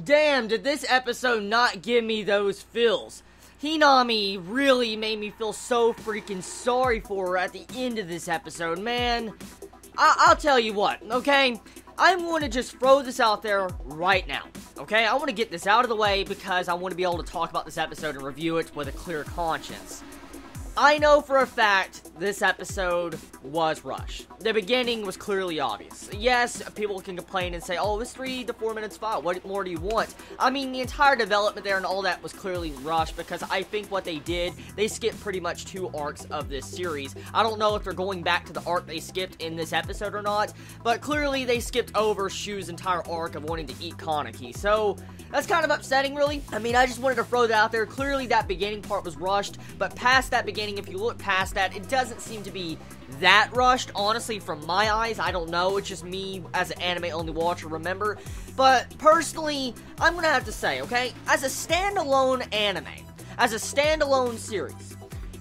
Damn, did this episode not give me those feels? Hinami really made me feel so freaking sorry for her at the end of this episode, man. I'll tell you what, okay? I'm going to just throw this out there right now, okay? I want to get this out of the way because I want to be able to talk about this episode and review it with a clear conscience. I know for a fact this episode was rushed. The beginning was clearly obvious. Yes, people can complain and say, oh, this 3 to 4 minutes file, what more do you want? I mean, the entire development there and all that was clearly rushed because I think what they did, they skipped pretty much 2 arcs of this series. I don't know if they're going back to the arc they skipped in this episode or not, but clearly they skipped over Shu's entire arc of wanting to eat Kaneki, so that's kind of upsetting, really. I mean, I just wanted to throw that out there. Clearly that beginning part was rushed, but past that beginning, if you look past that, it doesn't seem to be that rushed, honestly, from my eyes. I don't know, it's just me as an anime-only watcher, remember? But personally, I'm gonna have to say, okay, as a standalone anime, as a standalone series,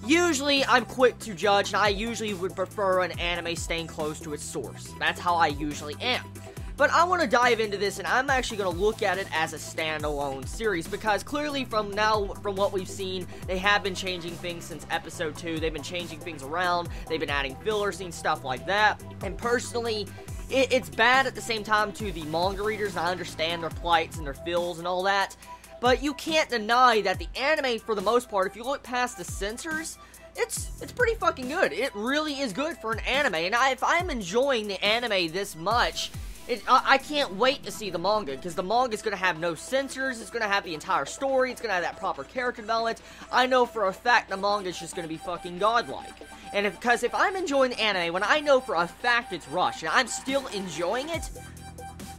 usually I'm quick to judge, and I usually would prefer an anime staying close to its source. That's how I usually am. But I want to dive into this, and I'm actually going to look at it as a standalone series, because clearly from what we've seen, they have been changing things since episode 2, they've been changing things around, they've been adding filler scenes, stuff like that, and personally, it's bad at the same time to the manga readers, and I understand their plights and their feels and all that, but you can't deny that the anime, for the most part, if you look past the censors, it's pretty fucking good. It really is good for an anime, and if I'm enjoying the anime this much, I can't wait to see the manga, because the manga is going to have no censors, it's going to have the entire story, it's going to have that proper character development. I know for a fact the manga is just going to be fucking godlike. And because if I'm enjoying the anime, when I know for a fact it's rushed, and I'm still enjoying it,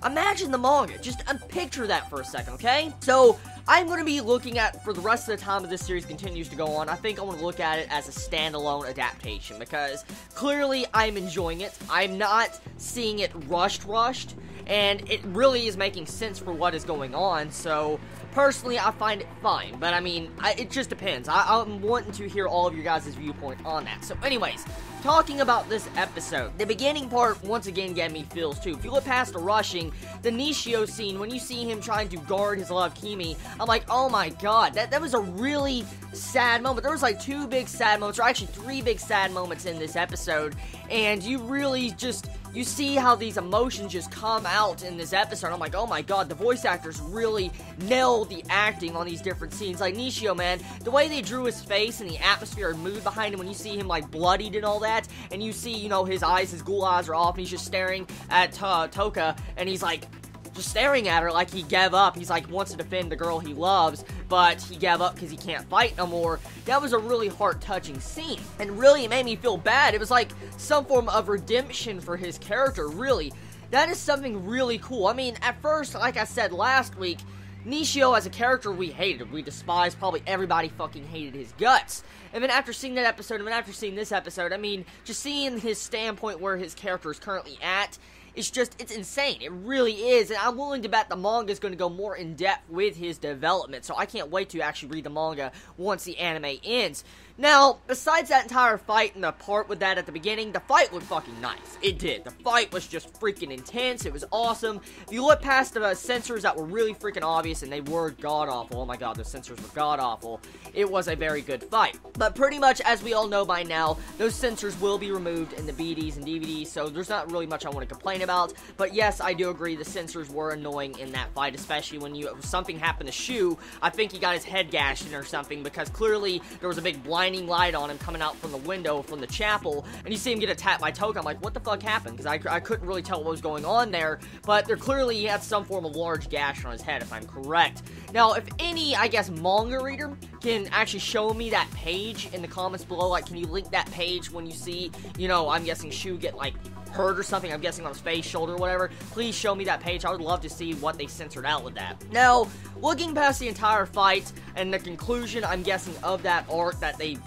imagine the manga. Just picture that for a second, okay? So, I'm going to be looking at, for the rest of the time that this series continues to go on, I think I want to look at it as a standalone adaptation, because clearly I'm enjoying it. I'm not seeing it rushed, and it really is making sense for what is going on, so personally I find it fine, but I mean, it just depends. I'm wanting to hear all of your guys' viewpoint on that. So anyways, talking about this episode, the beginning part once again gave me feels too. If you look past the rushing, the Nishio scene, when you see him trying to guard his love Kimi, I'm like, oh my god, that was a really sad moment. There was like 2 big sad moments, or actually 3 big sad moments in this episode, and you really just, you see how these emotions just come out in this episode. I'm like, oh my god, the voice actors really nailed the acting on these different scenes. Like Nishio, man, the way they drew his face and the atmosphere and mood behind him when you see him like bloodied and all that, and you see, you know, his eyes, his ghoul eyes are off, and he's just staring at Toka, and he's like, just staring at her like he gave up. He's like, wants to defend the girl he loves, but he gave up because he can't fight no more. That was a really heart-touching scene, and really it made me feel bad. It was like some form of redemption for his character, really. That is something really cool. I mean, at first, like I said last week, Nishio as a character we hated, we despised, probably everybody fucking hated his guts. And then after seeing that episode, and then after seeing this episode, I mean, just seeing his standpoint where his character is currently at, it's insane. It really is, and I'm willing to bet the manga is going to go more in-depth with his development, so I can't wait to actually read the manga once the anime ends. Now, besides that entire fight and the part with that at the beginning, the fight looked fucking nice. It did. The fight was just freaking intense. It was awesome. If you look past the censors that were really freaking obvious, and they were god-awful. Oh my god, the censors were god-awful. It was a very good fight. But pretty much, as we all know by now, those censors will be removed in the BDs and DVDs, so there's not really much I want to complain about. But yes, I do agree the censors were annoying in that fight, especially when something happened to Shu. I think he got his head gashed in or something, because clearly there was a big blinding light on him coming out from the window from the chapel, and you see him get attacked by Toka. I'm like, what the fuck happened? Because I couldn't really tell what was going on there, but there clearly he had some form of large gash on his head, if I'm correct. Now, if any, I guess, manga reader can actually show me that page in the comments below, like, can you link that page when you see, you know, I'm guessing Shu get, like, hurt or something, I'm guessing on his face, shoulder, whatever, please show me that page. I would love to see what they censored out with that. Now, looking past the entire fight and the conclusion, I'm guessing, of that arc that they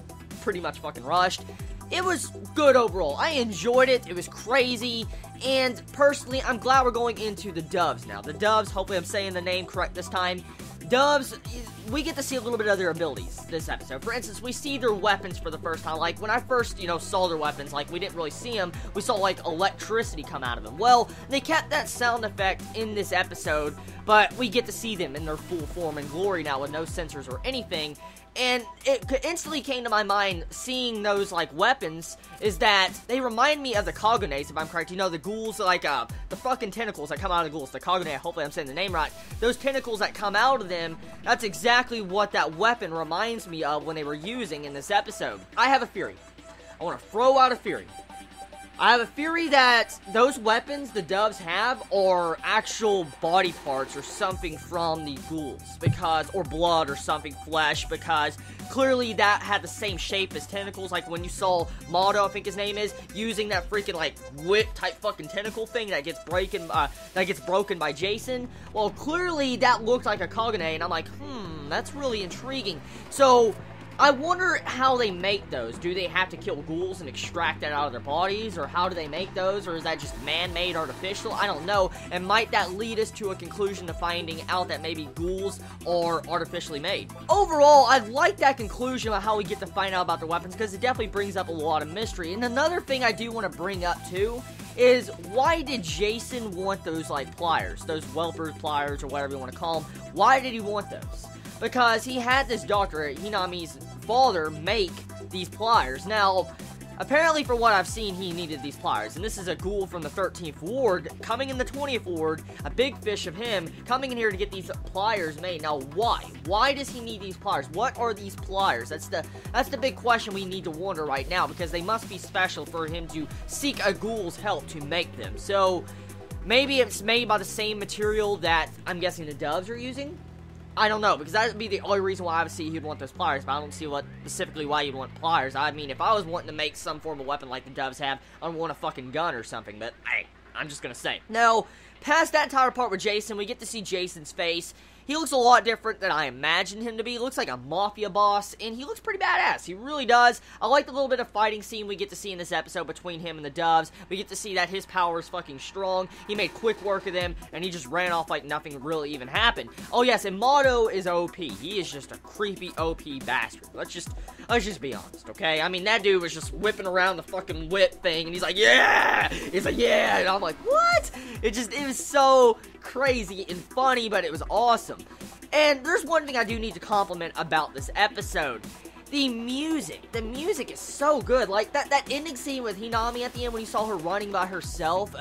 pretty much fucking rushed, it was good overall. I enjoyed it. It was crazy, and personally, I'm glad we're going into the Doves now. The Doves, hopefully I'm saying the name correct this time, Doves, we get to see a little bit of their abilities this episode. For instance, we see their weapons for the first time. Like, when I first, saw their weapons, like, we didn't really see them. We saw, like, electricity come out of them. Well, they kept that sound effect in this episode, but we get to see them in their full form and glory now with no sensors or anything. And it instantly came to my mind, seeing those, like, weapons, is that they remind me of the Kagones, if I'm correct. The ghouls, like, the fucking tentacles that come out of the ghouls. The Kagone, hopefully I'm saying the name right. Those tentacles that come out of them, that's exactly what that weapon reminds me of when they were using in this episode. I have a theory. I want to throw out a theory. I have a theory that those weapons the doves have are actual body parts or something from the ghouls, or blood or something, flesh, because clearly that had the same shape as tentacles, like when you saw Mado, I think his name is, using that freaking, like, whip type fucking tentacle thing that gets broken by Jason. Well, clearly that looked like a Kagane, and I'm like, that's really intriguing. So I wonder how they make those. Do they have to kill ghouls and extract that out of their bodies? Or how do they make those? Or is that just man-made, artificial? I don't know. And might that lead us to a conclusion to finding out that maybe ghouls are artificially made? Overall, I like that conclusion of how we get to find out about the weapons, because it definitely brings up a lot of mystery. And another thing I do want to bring up, too, is why did Jason want those, like, pliers? Those Welper pliers, or whatever you want to call them. Why did he want those? Because he had this doctor, Hinami's father, make these pliers. Now, apparently for what I've seen, he needed these pliers. And this is a ghoul from the 13th Ward, coming in the 20th Ward, a big fish of him, coming in here to get these pliers made. Now, why? Why does he need these pliers? What are these pliers? That's the big question we need to wonder right now, because they must be special for him to seek a ghoul's help to make them. So, maybe it's made by the same material that I'm guessing the doves are using? I don't know, because that would be the only reason why I would see he'd want those pliers, but I don't see specifically why you'd want pliers. I mean, if I was wanting to make some form of weapon like the doves have, I'd want a fucking gun or something, but I'm just gonna say. Now, past that entire part with Jason, we get to see Jason's face. He looks a lot different than I imagined him to be. He looks like a mafia boss, and he looks pretty badass. He really does. I like the little bit of fighting scene we get to see in this episode between him and the doves. We get to see that his power is fucking strong. He made quick work of them, and he just ran off like nothing really even happened. Oh yes, and Mado is OP. He is just a creepy OP bastard. Let's just be honest, okay? I mean, that dude was just whipping around the fucking whip thing, and he's like, yeah! He's like, yeah! And I'm like, what? It was so crazy and funny, but it was awesome. And there's one thing I do need to compliment about this episode. The music. The music is so good. Like, that ending scene with Hinami at the end when you saw her running by herself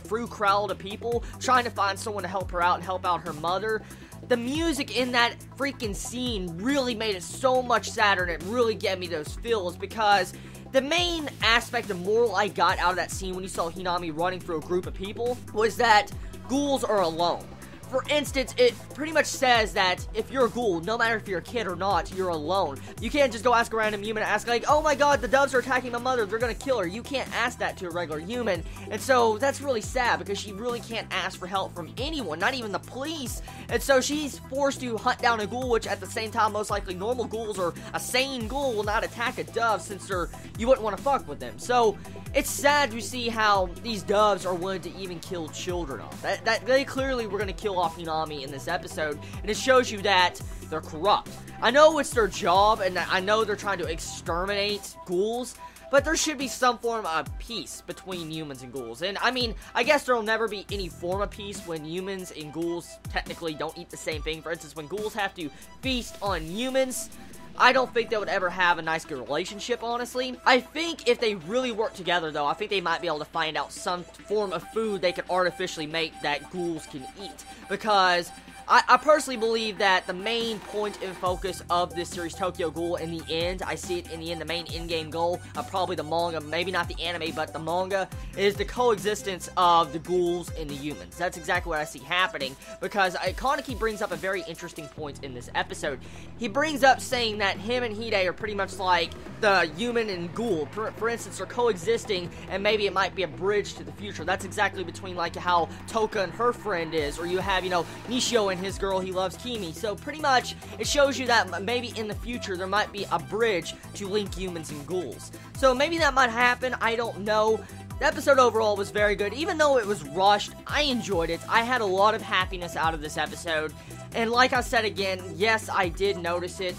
through a crowd of people, trying to find someone to help her out and help out her mother. The music in that freaking scene really made it so much sadder, and it really gave me those feels, because the main aspect of moral I got out of that scene when you saw Hinami running through a group of people was that ghouls are alone. For instance, it pretty much says that if you're a ghoul, no matter if you're a kid or not, you're alone. You can't just go ask a random human and ask, like, oh my god, the doves are attacking my mother, they're gonna kill her. You can't ask that to a regular human. And so that's really sad, because she really can't ask for help from anyone, not even the police. And so she's forced to hunt down a ghoul, which at the same time, most likely normal ghouls or a sane ghoul will not attack a dove, since you wouldn't want to fuck with them. So it's sad to see how these doves are willing to even kill children off. They clearly were gonna kill off Hinami in this episode, and it shows you that they're corrupt. I know it's their job, and I know they're trying to exterminate ghouls, but there should be some form of peace between humans and ghouls. And I mean, I guess there'll never be any form of peace when humans and ghouls technically don't eat the same thing. For instance, when ghouls have to feast on humans, I don't think they would ever have a nice, good relationship, honestly. I think if they really work together, though, I think they might be able to find out some form of food they could artificially make that ghouls can eat. Because I personally believe that the main point and focus of this series, Tokyo Ghoul, in the end, I see it in the end, the main in-game goal of probably the manga, maybe not the anime, but the manga, is the coexistence of the ghouls and the humans. That's exactly what I see happening, because Kaneki brings up a very interesting point in this episode. He brings up saying that him and Hide are pretty much like the human and ghoul. For instance, are coexisting, and maybe it might be a bridge to the future. That's exactly between, like, how Toka and her friend is, or you have, Nishio and his girl he loves, Kimi. So pretty much it shows you that maybe in the future there might be a bridge to link humans and ghouls. So maybe that might happen, I don't know. The episode overall was very good. Even though it was rushed, I enjoyed it. I had a lot of happiness out of this episode. And like I said again, yes, I did notice it,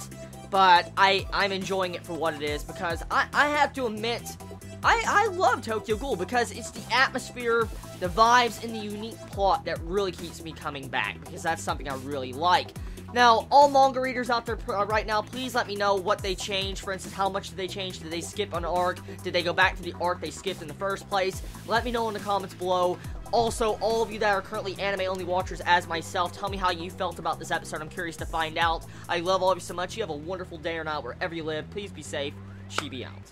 but I'm enjoying it for what it is, because I have to admit, I love Tokyo Ghoul, because it's the atmosphere, the vibes, and the unique plot that really keeps me coming back, because that's something I really like. Now, all manga readers out there right now, please let me know what they changed. For instance, how much did they change? Did they skip an arc? Did they go back to the arc they skipped in the first place? Let me know in the comments below. Also, all of you that are currently anime-only watchers as myself, tell me how you felt about this episode. I'm curious to find out. I love all of you so much. You have a wonderful day or night wherever you live. Please be safe. Chibi out.